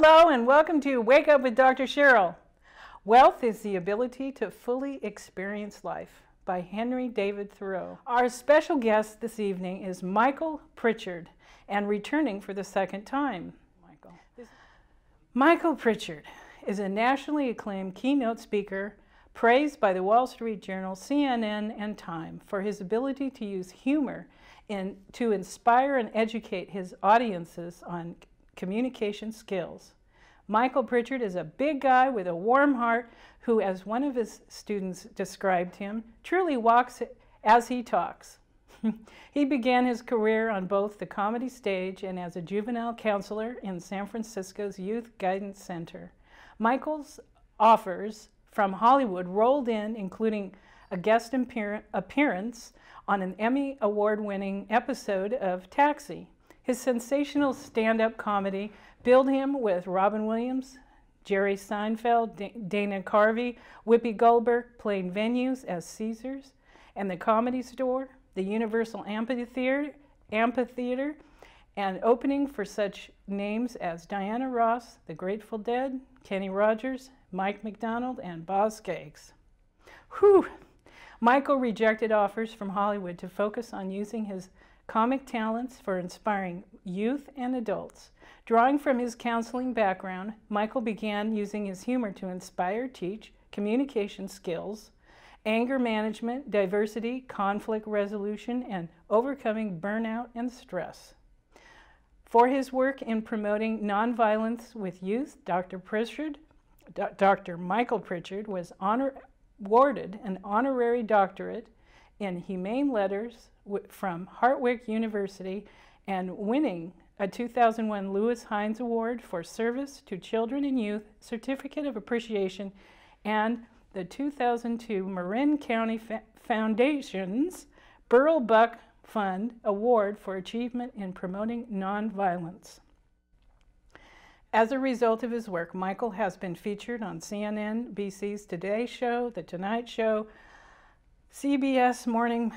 Hello and welcome to Wake Up with Dr. Cheryl. Wealth is the ability to fully experience life by Henry David Thoreau. Our special guest this evening is Michael Pritchard and returning for the second time. Michael Pritchard is a nationally acclaimed keynote speaker praised by the Wall Street Journal, CNN, and Time for his ability to use humor to inspire and educate his audiences on communication skills. Michael Pritchard is a big guy with a warm heart who, as one of his students described him, truly walks as he talks. He began his career on both the comedy stage and as a juvenile counselor in San Francisco's Youth Guidance Center. Michael's offers from Hollywood rolled in, including a guest appearance on an Emmy Award-winning episode of Taxi. His sensational stand-up comedy billed him with Robin Williams, Jerry Seinfeld, Dana Carvey, Whoopi Goldberg playing venues as Caesars, and the Comedy Store, the Universal Amphitheater, and opening for such names as Diana Ross, The Grateful Dead, Kenny Rogers, Mike McDonald, and Boz Scaggs. Whew! Michael rejected offers from Hollywood to focus on using his comic talents for inspiring youth and adults. Drawing from his counseling background, Michael began using his humor to inspire, teach communication skills, anger management, diversity, conflict resolution, and overcoming burnout and stress. For his work in promoting nonviolence with youth, Dr. Michael Pritchard was awarded an honorary doctorate in Humane Letters from Hartwick University and winning a 2001 Lewis Hines Award for Service to Children and Youth, Certificate of Appreciation, and the 2002 Marin County Foundation's Burl Buck Fund Award for Achievement in Promoting Nonviolence. As a result of his work, Michael has been featured on CNN, BC's Today Show, The Tonight Show, CBS Morning,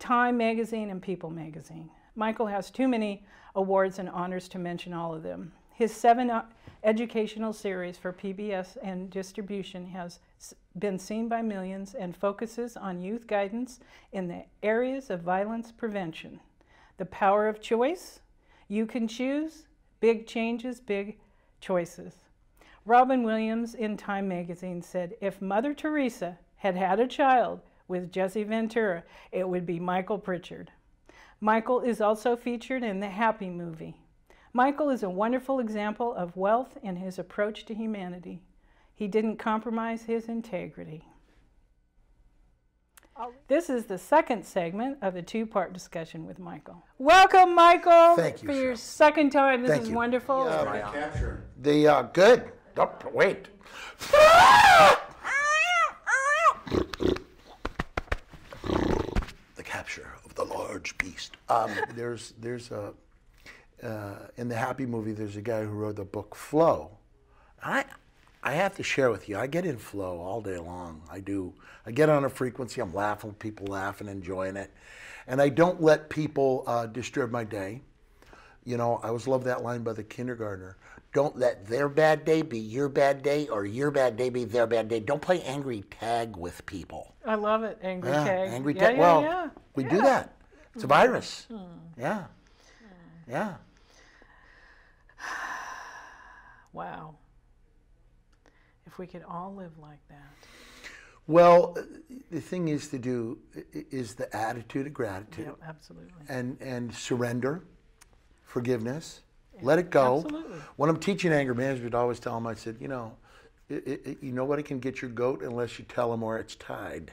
Time Magazine, and People Magazine. Michael has too many awards and honors to mention all of them. His 7 educational series for PBS and distribution has been seen by millions and focuses on youth guidance in the areas of violence prevention. The Power of Choice, You Can Choose, Big Changes, Big Choices. Robin Williams in Time Magazine said, if Mother Teresa had had a child with Jesse Ventura, it would be Michael Pritchard. Michael is also featured in the Happy movie. Michael is a wonderful example of wealth in his approach to humanity. He didn't compromise his integrity. This is the second segment of a 2-part discussion with Michael. Welcome, Michael. Thank you, for your Cheryl. second time. This Thank is you. wonderful. Capture. Good. Oh, wait. The capture of the large beast. There's a in the Happy movie. There's a guy who wrote the book Flow. I have to share with you, I get in flow all day long. I do. I get on a frequency, I'm laughing, people laughing, enjoying it. And I don't let people disturb my day. You know, I always love that line by the kindergartner. Don't let their bad day be your bad day or your bad day be their bad day. Don't play angry tag with people. I love it, angry tag. Angry tag. We do that. It's a virus. Yeah. Yeah. Wow. If we could all live like that. Well, the thing is to do is the attitude of gratitude. Yeah, absolutely. And surrender, forgiveness, let it go. Absolutely. When I'm teaching anger management, I always tell them, I said, you know, nobody can get your goat unless you tell them where it's tied.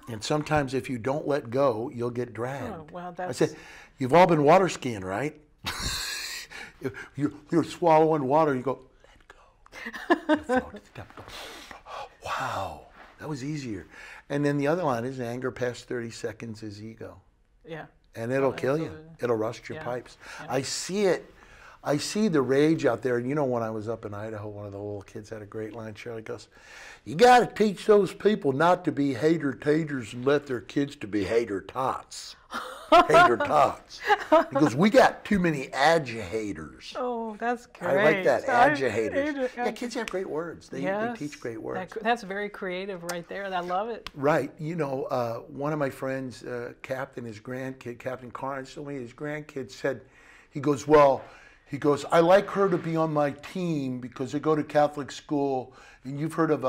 And sometimes if you don't let go, you'll get dragged. Oh, well, that's... I said, you've all been water skiing, right? You're swallowing water, you go, you float to the top, go, oh, wow, that was easier. And then the other line is anger past 30 seconds is ego. Yeah. And it'll kill you. It'll rust your pipes. Yeah. I see it. I see the rage out there. And you know, when I was up in Idaho, one of the little kids had a great line. Shirley goes, you got to teach those people not to be hater-taters and let their kids to be hater-tots. Hater tots. He goes, we got too many agitators. Oh, that's great. I like that, agitators. Yeah, kids have great words. They teach great words. That's very creative right there. I love it. Right. You know, one of my friends, Captain, his grandkid, Captain Carnes, told me his grandkid said, he goes, I like her to be on my team because they go to Catholic school, and you've heard of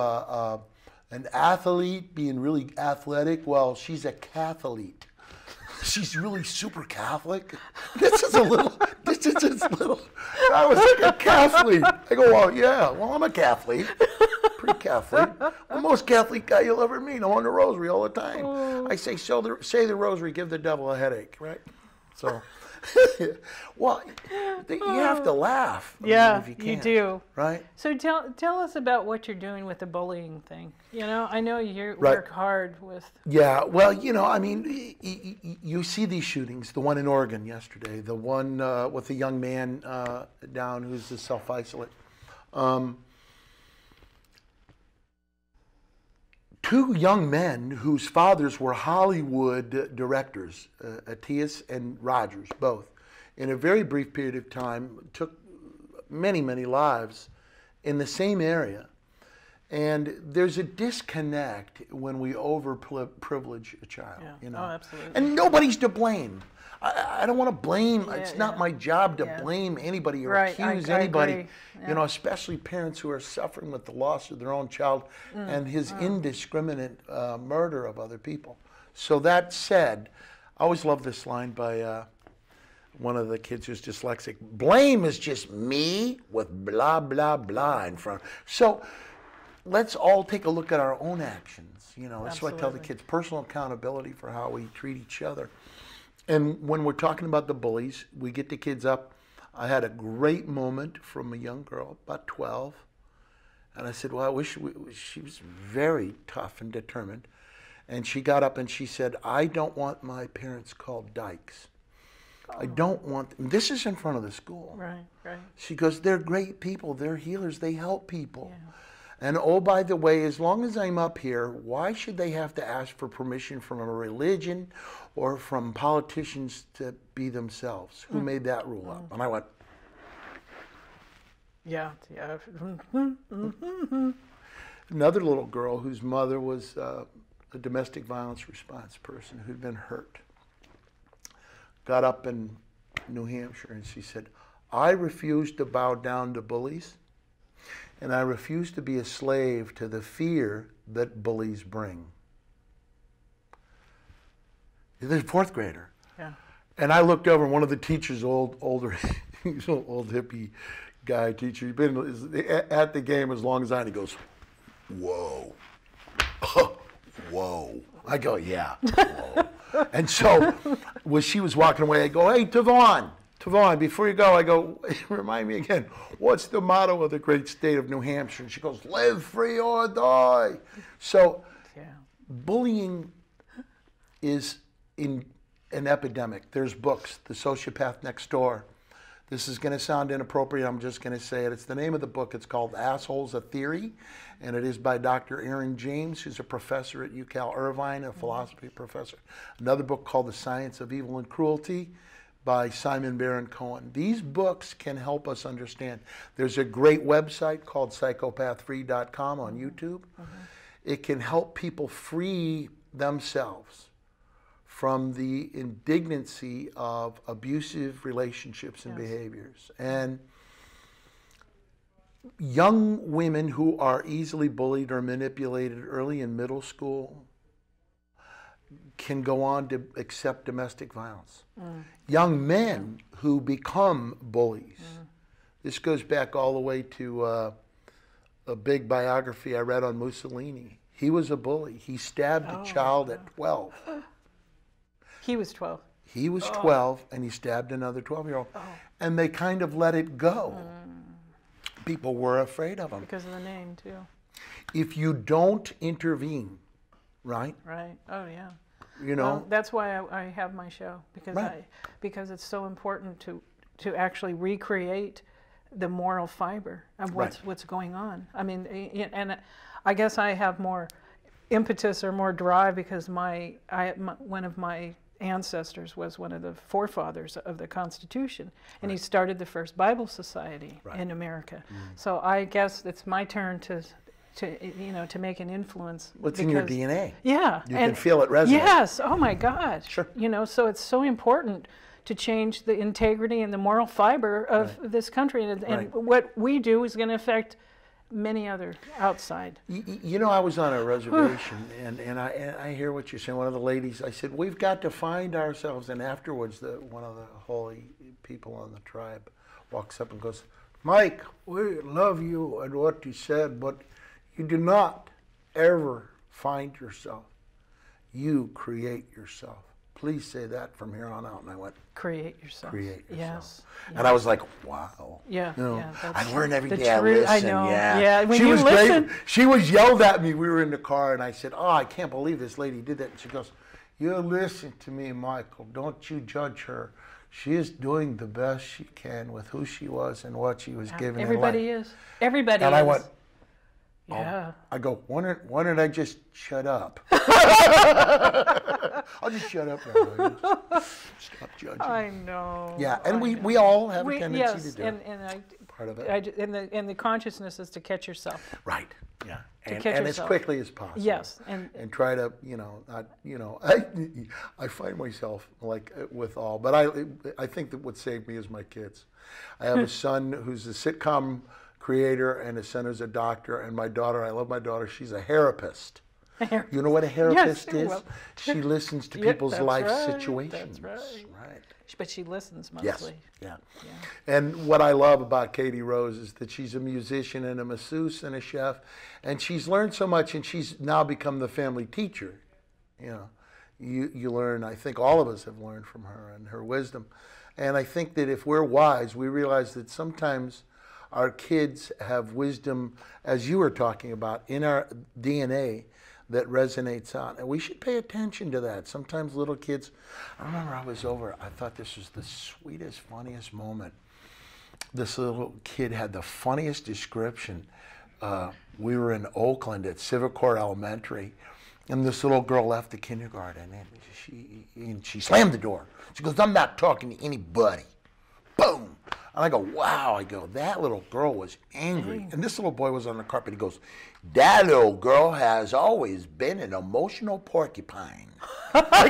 an athlete being really athletic. Well, she's a Catholete. She's really super Catholic. This is a little. I was like a Catholic. I go, well, yeah. Well, I'm a Catholic. Pretty Catholic. The most Catholic guy you'll ever meet. I'm on the rosary all the time. I say, say the rosary, give the devil a headache, right? So. Well, you have to laugh. Yeah, if you do. Right? So tell us about what you're doing with the bullying thing. You know, I know you work hard with... Yeah, well, you know, I mean, you see these shootings, the one in Oregon yesterday, the one with the young man down who's a self-isolate. Two young men whose fathers were Hollywood directors, Atias and Rogers, both, in a very brief period of time, took many, many lives in the same area. And there's a disconnect when we over-privilege a child. Yeah. You know? Oh, absolutely. And nobody's to blame. I don't want to blame. It's not my job to blame anybody or accuse anybody. Yeah. You know, especially parents who are suffering with the loss of their own child and his indiscriminate murder of other people. So that said, I always love this line by one of the kids who's dyslexic. Blame is just me with blah, blah, blah in front. So let's all take a look at our own actions. You know, that's what I tell the kids, personal accountability for how we treat each other. And when we're talking about the bullies, we get the kids up. I had a great moment from a young girl, about 12. And I said, well, I wish she was very tough and determined. And she got up and she said, I don't want my parents called dykes. I don't want them. This is in front of the school. Right, right. She goes, they're great people. They're healers. They help people. Yeah. And oh, by the way, as long as I'm up here, why should they have to ask for permission from a religion or from politicians to be themselves? Who made that rule up? And I went, yeah. Another little girl whose mother was a domestic violence response person who'd been hurt got up in New Hampshire and she said, I refuse to bow down to bullies. And I refuse to be a slave to the fear that bullies bring. He's a fourth grader. Yeah. And I looked over, and one of the teachers, older, he's an old hippie guy teacher. He's been at the game as long as I. And he goes, "Whoa, whoa." I go, "Yeah." Whoa. And so, when she was walking away, I go, "Hey, Tavon, before you go," I go, remind me again, what's the motto of the great state of New Hampshire? And she goes, live free or die. So bullying is in an epidemic. There's books, The Sociopath Next Door. This is going to sound inappropriate. I'm just going to say it. It's the name of the book. It's called Assholes, a Theory, and it is by Dr. Aaron James, who's a professor at UCal Irvine, a philosophy professor. Another book called The Science of Evil and Cruelty by Simon Baron-Cohen. These books can help us understand. There's a great website called psychopathfree.com on YouTube. It can help people free themselves from the indignancy of abusive relationships and behaviors. And young women who are easily bullied or manipulated early in middle school can go on to accept domestic violence. Young men who become bullies. This goes back all the way to a big biography I read on Mussolini. He was a bully. He stabbed a child at 12. He was 12. He was 12, and he stabbed another 12-year-old. And they kind of let it go. People were afraid of him. Because of the name, too. If you don't intervene, right? Right. Oh, yeah. You know, well, that's why I have my show, because because it's so important to actually recreate the moral fiber of what's going on. I mean, and I guess I have more impetus or more drive because one of my ancestors was one of the forefathers of the Constitution, and he started the first Bible Society in America. So I guess it's my turn to make an influence. What's in your DNA? Yeah, you can feel it resonate. Yes. Oh my gosh. Sure. So it's so important to change the integrity and the moral fiber of this country, and what we do is going to affect many other outside. I was on a reservation, and I hear what you're saying. One of the ladies, I said, we've got to find ourselves. And afterwards, one of the holy people on the tribe walks up and goes, Mike, we love you and what you said, but you do not ever find yourself. You create yourself. Please say that from here on out. And I went, create yourself. Create yourself. Yes. And I was like, wow. Yeah. I learn every day. I listen. I know. Yeah. When she was listen, great. She was yelled at me. We were in the car, and I said, oh, I can't believe this lady did that. And she goes, you listen to me, Michael. Don't you judge her. She is doing the best she can with who she was and what she was given. Everybody in life. is. Everybody and is. I went, yeah. I go, why don't I just shut up? I'll just shut up now. Stop judging. I know. Yeah, and we all have a tendency to do part of it. And the consciousness is to catch yourself. Right. Yeah. And catch as quickly as possible. Yes. And try to, I find myself like with all, but I think that what saved me is my kids. I have a son who's a sitcom creator and a son who's a doctor, and my daughter, I love my daughter, she's a therapist. You know what a therapist is? Well, she listens to people's life situations. That's right. But she listens mostly. Yes. Yeah. And what I love about Katie Rose is that she's a musician and a masseuse and a chef, and she's learned so much, and she's now become the family teacher. You learn, I think all of us have learned from her and her wisdom. And I think that if we're wise, we realize that sometimes our kids have wisdom, as you were talking about, in our DNA that resonates out. And we should pay attention to that. Sometimes little kids, I remember I was over, I thought this was the sweetest, funniest moment. This little kid had the funniest description. We were in Oakland at Civic Corps Elementary, and this little girl left the kindergarten, and she slammed the door. She goes, I'm not talking to anybody. Boom. And I go, wow. I go, that little girl was angry. And this little boy was on the carpet. He goes, that little girl has always been an emotional porcupine. I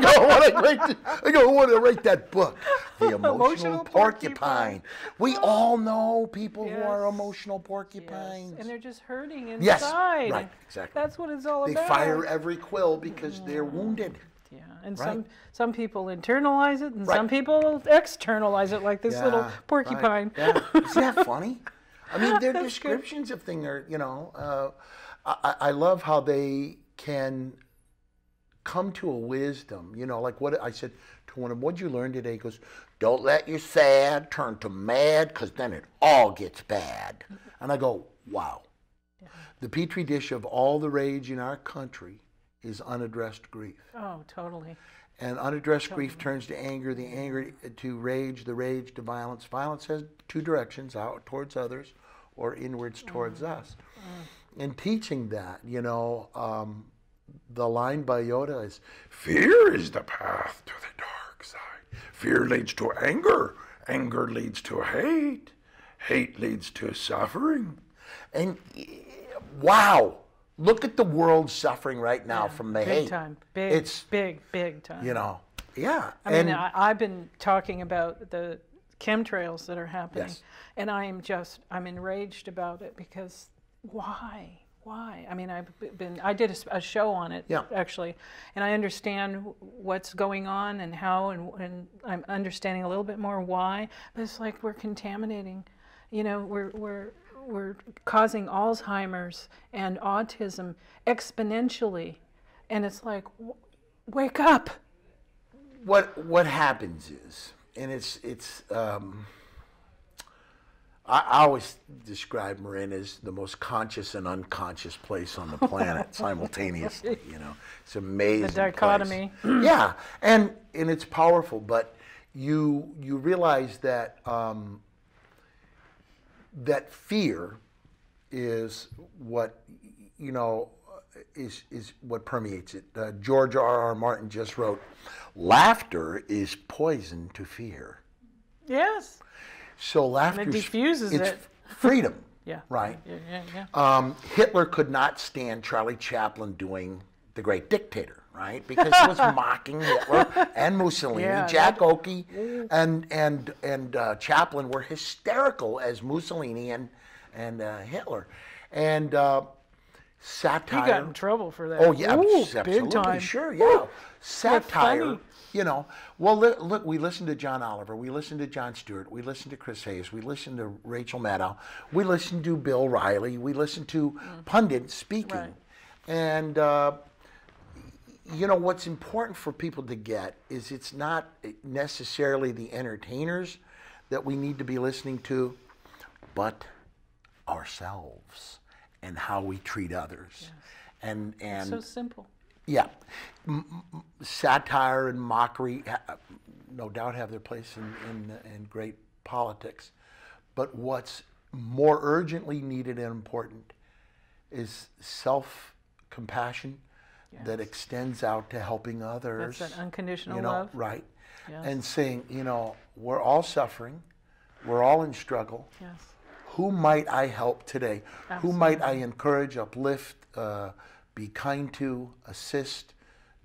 want to write that book. The emotional porcupine. We all know people who are emotional porcupines. Yes. And they're just hurting inside. Yes, right, exactly. That's what it's all about. They fire every quill because they're wounded. Yeah, and some people internalize it, and some people externalize it, like this little porcupine. Right. Yeah. Isn't that funny? I mean, their descriptions of things are, I love how they can come to a wisdom. Like what I said to one of them, what'd you learn today? He goes, don't let your sad turn to mad, because then it all gets bad. And I go, wow. Yeah. The petri dish of all the rage in our country is unaddressed grief. Oh, totally. And unaddressed grief turns to anger, the anger to rage, the rage to violence. Violence has two directions, out towards others or inwards towards us. And teaching that, the line by Yoda is, fear is the path to the dark side. Fear leads to anger. Anger leads to hate. Hate leads to suffering. And wow. Look at the world suffering right now from the hate. Big time. It's big time. Yeah. I mean, I've been talking about the chemtrails that are happening, and I'm enraged about it because why? I mean, I did a show on it actually, and I understand what's going on and how, and I'm understanding a little bit more why. But it's like we're contaminating. We're causing Alzheimer's and autism exponentially, and it's like, wake up. What happens is, and I always describe Marin as the most conscious and unconscious place on the planet simultaneously. It's amazing. The dichotomy. Yeah, and it's powerful, but you realize that. That fear is what, is what permeates it. George R.R. Martin just wrote, "Laughter is poison to fear." Yes. So laughter diffuses it's it. freedom. Yeah. Right. Yeah. Hitler could not stand Charlie Chaplin doing The Great Dictator, right? Because he was mocking Hitler and Mussolini. Yeah, Jack Oakey and Chaplin were hysterical as Mussolini and Hitler. And satire. He got in trouble for that. Oh yeah, Ooh, absolutely, big time. sure, yeah. Ooh, Satire, funny. you know. Well, look, we listened to John Oliver, we listened to Jon Stewart, we listened to Chris Hayes, we listened to Rachel Maddow, we listened to Bill Riley, we listened to pundits speaking, Right. and you know what's important for people to get is it's not necessarily the entertainers that we need to be listening to, but ourselves and how we treat others. Yes. And It's so simple. yeah, satire and mockery no doubt have their place in great politics, but what's more urgently needed and important is self-compassion that extends out to helping others. That's that unconditional you know, love. right? Yes. And saying, you know, we're all suffering, we're all in struggle. Yes. Who might I help today? Absolutely. Who might I encourage, uplift, be kind to, assist,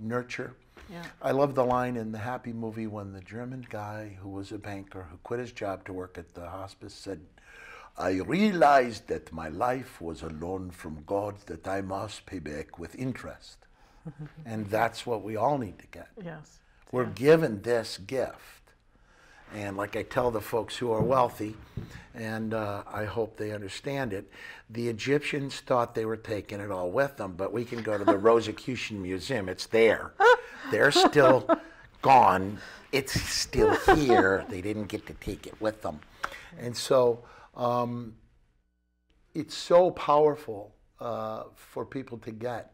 nurture? Yeah. I love the line in the Happy movie when the German guy who was a banker who quit his job to work at the hospice said, "I realized that my life was a loan from God that I must pay back with interest." And that's what we all need to get. Yes. We're given this gift. And like I tell the folks who are wealthy, and I hope they understand it, the Egyptians thought they were taking it all with them, but we can go to the Rosicrucian Museum. It's there. They're still gone. It's still here. They didn't get to take it with them. And so it's so powerful for people to get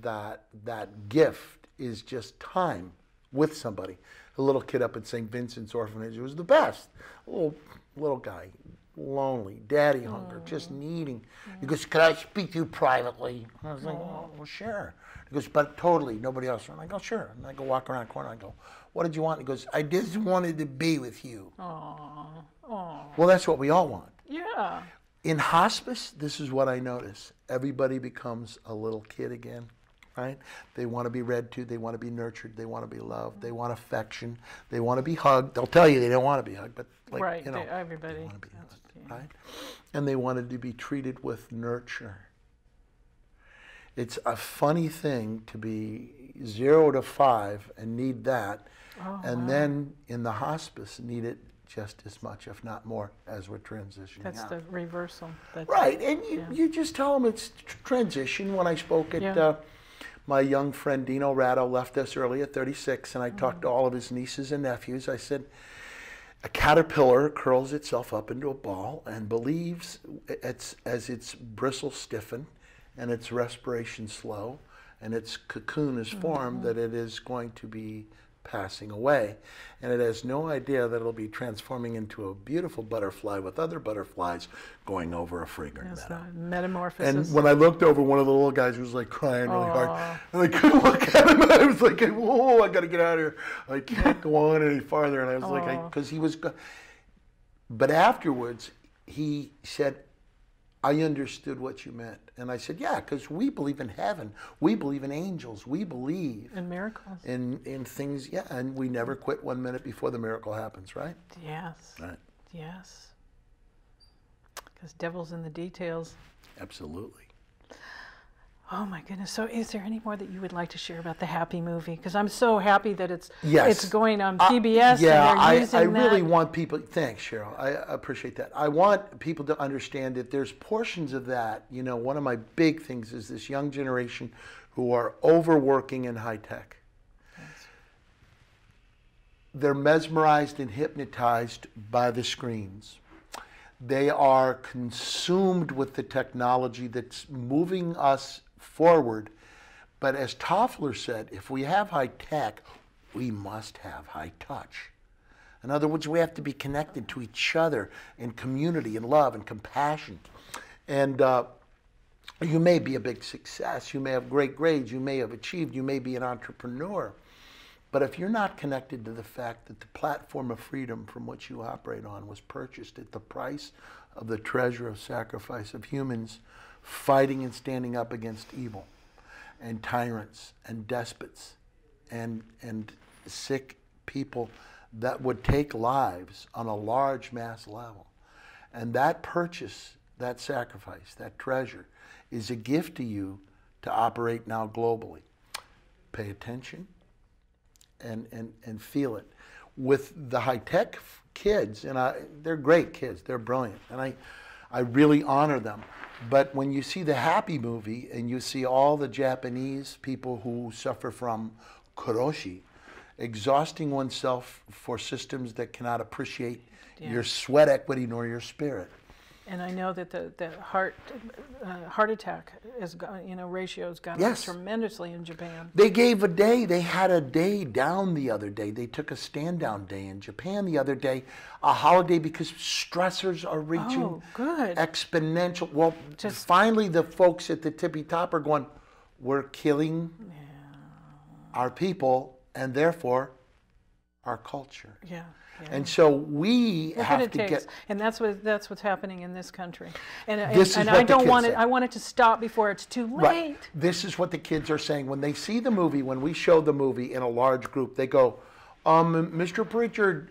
that gift is just time with somebody. A little kid up at St. Vincent's Orphanage, it was the best. Little guy, lonely, daddy hunger, just needing. He goes, "Could I speak to you privately?" And I was like, "Oh, well, sure." He goes, "But totally, nobody else." And I go, "Sure." And I go walk around the corner. I go, "What did you want?" He goes, "I just wanted to be with you." Aww. Aww. Well, that's what we all want. Yeah. In hospice, this is what I notice. Everybody becomes a little kid again, right? They want to be read to, they want to be nurtured, they want to be loved, they want affection, they want to be hugged. They'll tell you they don't want to be hugged, but like, Right. you know, Everybody. they want to be hugged, right? And they wanted to be treated with nurture. It's a funny thing to be 0 to 5 and need that, and then in the hospice need it just as much, if not more, as we're transitioning That's out. the reversal. That's Right, and you just tell them it's transition. When I spoke at my young friend Dino Ratto left us early at 36, and I talked to all of his nieces and nephews. I said, a caterpillar curls itself up into a ball and believes as its bristles stiffen and its respiration slow and its cocoon is formed that it is going to be passing away, and it has no idea that it'll be transforming into a beautiful butterfly with other butterflies going over a fragrant That's meadow. the metamorphosis. And when I looked over, one of the little guys was like crying really hard, and I couldn't look at him. And I was like, "Whoa, I got to get out of here! I can't go on any farther." And I was like, because he was, but afterwards he said, "I understood what you meant." And I said, "Yeah, because we believe in heaven. We believe in angels. We believe in miracles. in things, yeah, and we never quit 1 minute before the miracle happens, right?" Yes. Right. Yes. Because devil's in the details. Absolutely. Oh my goodness. So is there any more that you would like to share about the Happy movie? Because I'm so happy that it's going on PBS yeah, and they're using I really want people, thanks Cheryl, I appreciate that. I want people to understand that there's portions of that, you know, one of my big things is this young generation who are overworking in high tech. Yes. They're mesmerized and hypnotized by the screens. They are consumed with the technology that's moving us forward. But as Toffler said, if we have high tech, we must have high touch. In other words, we have to be connected to each other in community and love and compassion. And You may be a big success, you may have great grades, you may have achieved, you may be an entrepreneur. But if you're not connected to the fact that the platform of freedom from which you operate on was purchased at the price of the treasure of sacrifice of humans fighting and standing up against evil and tyrants and despots and sick people that would take lives on a large mass level. And that purchase, that sacrifice, that treasure is a gift to you to operate now globally. Pay attention and feel it. With the high-tech kids, and they're great kids, they're brilliant, and I really honor them. But when you see the Happy movie and you see all the Japanese people who suffer from karoshi, exhausting oneself for systems that cannot appreciate your sweat equity nor your spirit. And I know that the heart attack ratio has gone up tremendously in Japan. They gave a day. They had a day down the other day. They took a stand down day in Japan the other day, a holiday, because stressors are reaching exponential. Well, finally the folks at the tippy top are going, we're killing our people and therefore our culture. Yeah. Yeah. And so we have to get, and that's what's happening in this country. And I don't want it. I want it to stop before it's too late. Right. This is what the kids are saying when they see the movie. When we show the movie in a large group, they go, "Mr. Pritchard,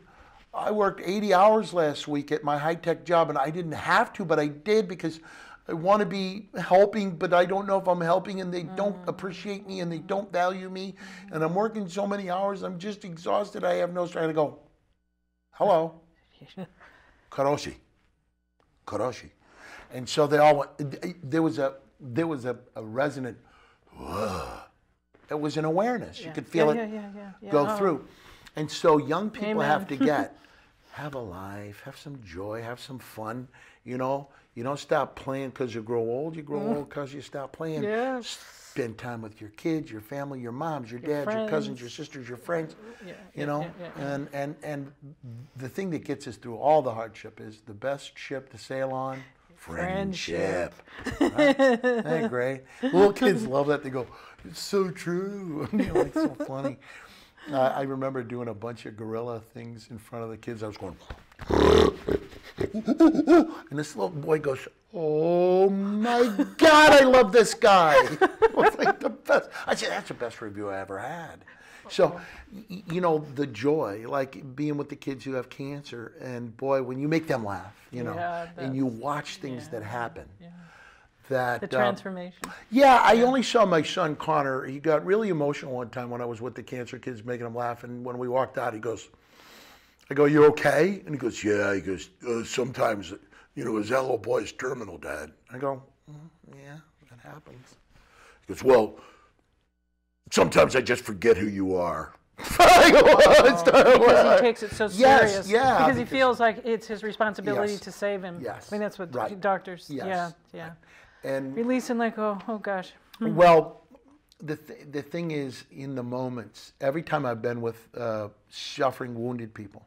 I worked 80 hours last week at my high-tech job, and I didn't have to, but I did because I want to be helping, but I don't know if I'm helping, and they don't appreciate me, and they don't value me, and I'm working so many hours, I'm just exhausted. I have no strength to go." Hello, karoshi. And so they all went, there was a resonant, it was an awareness. You could feel it go through. And so young people have to have a life, have some joy, have some fun. You know, you don't stop playing because you grow old. You grow old because you stop playing. Yes. Spend time with your kids, your family, your moms, your dads, your cousins, your sisters, your friends. And the thing that gets us through all the hardship is the best ship to sail on. Friendship. Right? Isn't that great? Little kids love that. They go, "It's so true." It's so funny. I remember doing a bunch of gorilla things in front of the kids. I was going, and this little boy goes, "Oh my God, I love this guy." It was like the best. I said, that's the best review I ever had. So, the joy, like being with the kids who have cancer, and boy, when you make them laugh, and you watch things that happen. Yeah. That, the transformation. I only saw my son Connor. He got really emotional one time when I was with the cancer kids, making him laugh. And when we walked out, he goes, I go, "You okay?" And he goes, "Yeah." He goes, "Sometimes, is that little boy's terminal, Dad?" I go, "Yeah, that happens." He goes, "Well, sometimes I just forget who you are." Because he takes it so serious. Yes, because he feels like it's his responsibility to save him. Yes. I mean, that's what doctors. Yes. Yeah. And release and let go. Oh gosh. Well, the thing is, in the moments, every time I've been with suffering, wounded people,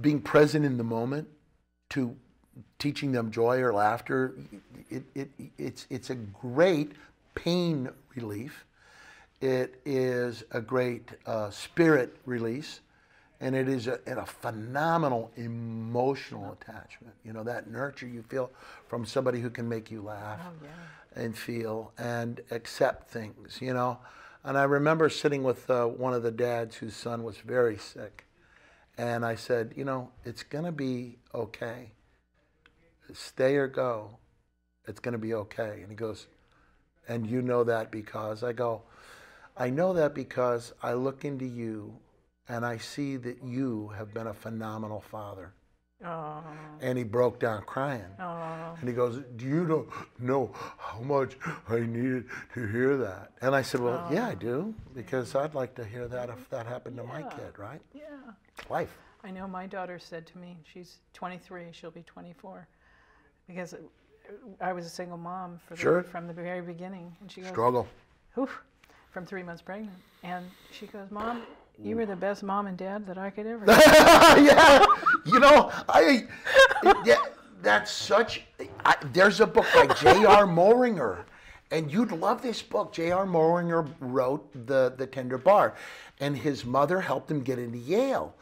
being present in the moment to teaching them joy or laughter, it's a great pain relief. It is a great spirit release, and it is a phenomenal emotional attachment. That nurture you feel from somebody who can make you laugh and feel and accept things, And I remember sitting with one of the dads whose son was very sick, and I said, "It's going to be okay. Stay or go. It's going to be okay." And he goes, "And you know that because?" I go, "I know that because I look into you and I see that you have been a phenomenal father." Oh. And he broke down crying. Oh. And he goes, "Do you know how much I needed to hear that?" And I said, "Well, yeah, I do, because I'd like to hear that if that happened to my kid, right?" Yeah. Life. I know my daughter said to me, she's 23, she'll be 24, because I was a single mom from the very beginning. And she goes, struggle. From 3 months pregnant. And she goes, "Mom, you were the best mom and dad that I could ever." Yeah, that's such, There's a book by J.R. Moringer, and you'd love this book. J.R. Moringer wrote The Tender Bar, and his mother helped him get into Yale.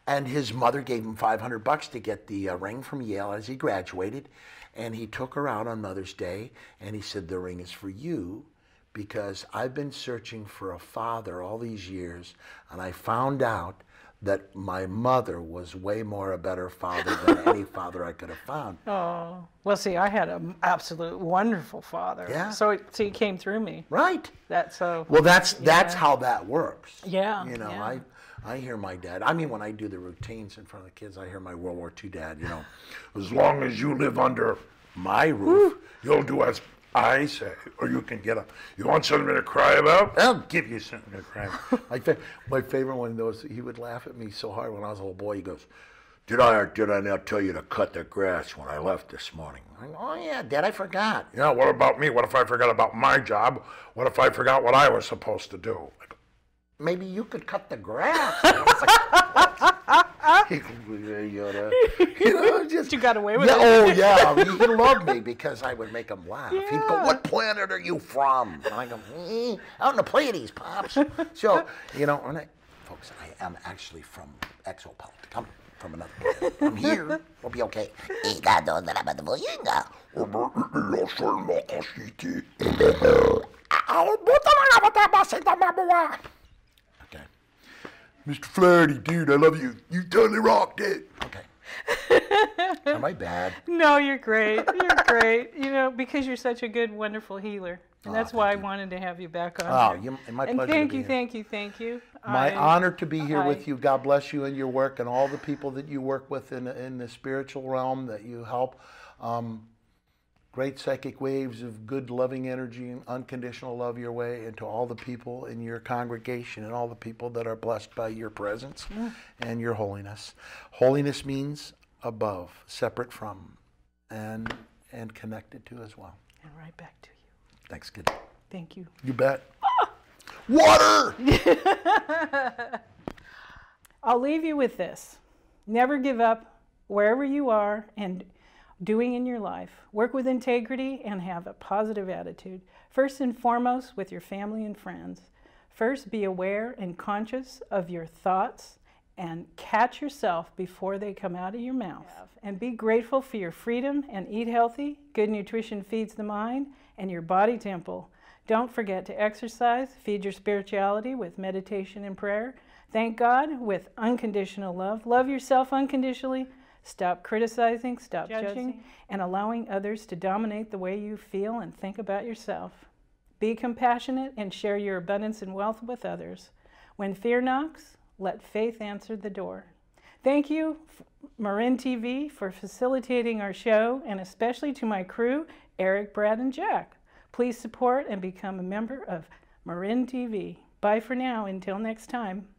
And his mother gave him $500 to get the ring from Yale as he graduated. And he took her out on Mother's Day, and he said, the ring is for you, because I've been searching for a father all these years, and I found out that my mother was way more a better father than any father I could have found. Oh, well, see, I had an absolute wonderful father. Yeah. So he came through me. Right. That's so. Well, that's how that works. Yeah. You know, yeah. I hear my dad. I mean, when I do the routines in front of the kids, I hear my World War II dad. You know, as long as you live under my roof, you'll do as I say, or you can get up. You want something to cry about? I'll give you something to cry about. My favorite one was, he would laugh at me so hard when I was a little boy. He goes, did I not tell you to cut the grass when I left this morning? I go, oh yeah, Dad, I forgot. Yeah, what about me? What if I forgot about my job? What if I forgot what I was supposed to do? I go, maybe you could cut the grass. I was like, you know, just, you got away with it. Oh yeah, he loved me because I would make him laugh. Yeah. He'd go, what planet are you from? And I go, out in the Pleiades, Pops. So, you know, folks, I am actually from Exopult. I'm from another planet. I'm here. We'll be okay. Okay. Mr. Flaherty, dude, I love you. You totally rocked it. Okay. Am I bad? No, you're great. You're great. You know, because you're such a good, wonderful healer. And that's why I wanted to have you back on here. My and pleasure. Thank you. My honor to be here with you. God bless you and your work and all the people that you work with in the spiritual realm that you help. Great psychic waves of good, loving energy and unconditional love your way, and to all the people in your congregation and all the people that are blessed by your presence and your holiness. Holiness means above, separate from, and connected to as well. And right back to you. Thanks, kid. Thank you. You bet. Water! I'll leave you with this. Never give up wherever you are and doing in your life. Work with integrity and have a positive attitude. First and foremost, with your family and friends. First, be aware and conscious of your thoughts and catch yourself before they come out of your mouth. And be grateful for your freedom and eat healthy. Good nutrition feeds the mind and your body temple. Don't forget to exercise. Feed your spirituality with meditation and prayer. Thank God with unconditional love. Love yourself unconditionally. Stop criticizing, stop judging, and allowing others to dominate the way you feel and think about yourself. Be compassionate and share your abundance and wealth with others. When fear knocks, let faith answer the door. Thank you, Marin TV, for facilitating our show, and especially to my crew, Eric, Brad, and Jack. Please support and become a member of Marin TV. Bye for now, until next time.